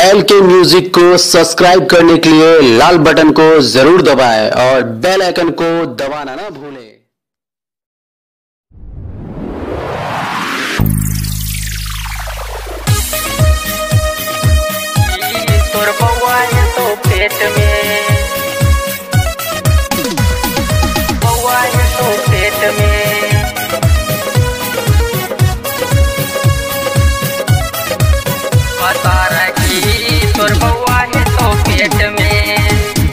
LK music को subscribe करने के लिए लाल बटन को जरूर दबाएं और बेल आइकन को दबाना ना भूलें। तोर बउआ है तो पेट में, बउआ है तो पेट में, पता रखी तोर बउआ है तो पेट में।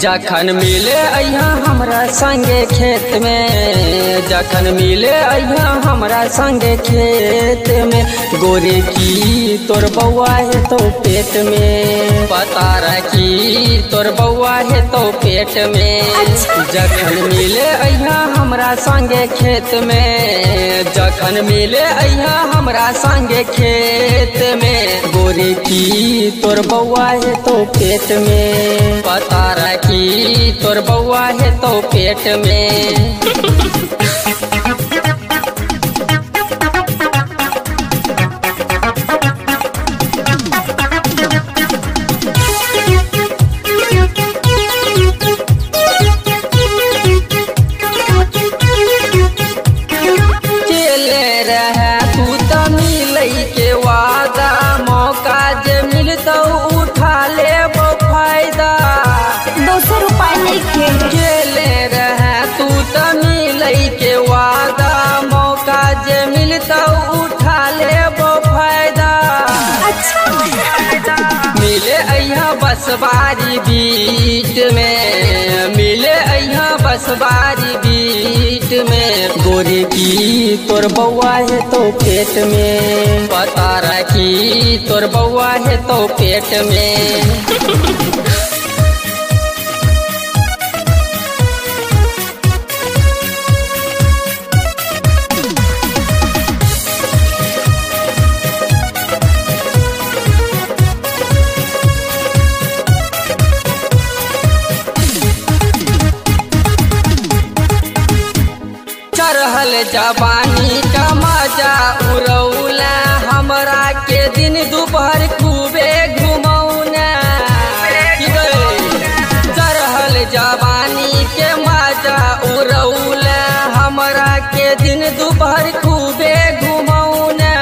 जखन मिले अइहा हमरा संगे खेत में, जखन मिले अइहा हमरा संगे खेत में, गोरे की तोर बउआ है तो पेट में, पता रखी तोर बउआ है तो पेट में। जखन मिले अइहा हमरा संगे खेत में, जखन मिले अइहा हमरा संगे खेत में, गोरे की तोर बउआ है तो पेट में, पता रखी तोर बउआ है तो पेट में। चले रहे तू तो मिलई के वादा, मौका जे मिलतो उठा ले फायदा। 200 रुपए नहीं चले रहे तू तो मिलई के वादा, मौका जे मिलतो उठा ले फायदा। मिले अइहा बसवारी बीच में, मिले अइहा बसवारी बीच में, गोरे की तोर बउआ है तो पेट में, पता रखी तोर बउआ है तो पेट में। चढ़ल जवानी का मजा उड़ौला, हमरा के दिन दोपहर खूबे घुमौना। चढ़ल जवानी के मजा उड़ौला, हमरा के दिन दोपहर खूबे घुमौना।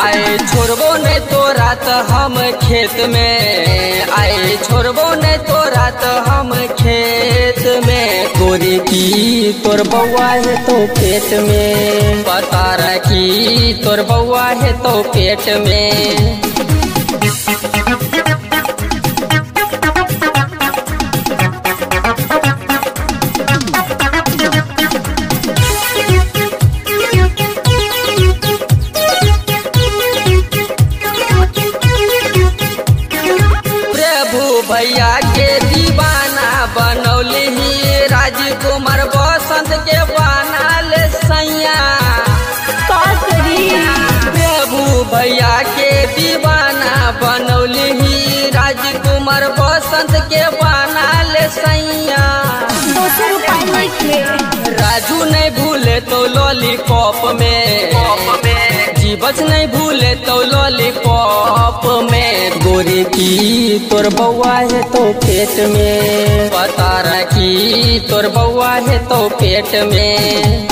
आए छोड़बो नहीं तोरा तो हम खेत में, आए छोड़बो नहीं तोरा तो हम खेत में, गोरे की तोर बउआ है तो पेट में, पता रखी तोर बउआ है तो पेट में। भैया के दीवाना बनौली ही, राजकुमार बसंत के बनाल सैया। प्रभु भैया के दीवाना बनौली ही, राजकुमार बसंत के बनाल सैया। 200 रुपए नहीं राजू नहीं भूले तो लॉलीपॉप में, जीवच नहीं भूले तो लॉलीपॉप में, गोरे की तोर बउआ है तो पेट में, पता रखी तोर बउआ है तो पेट में।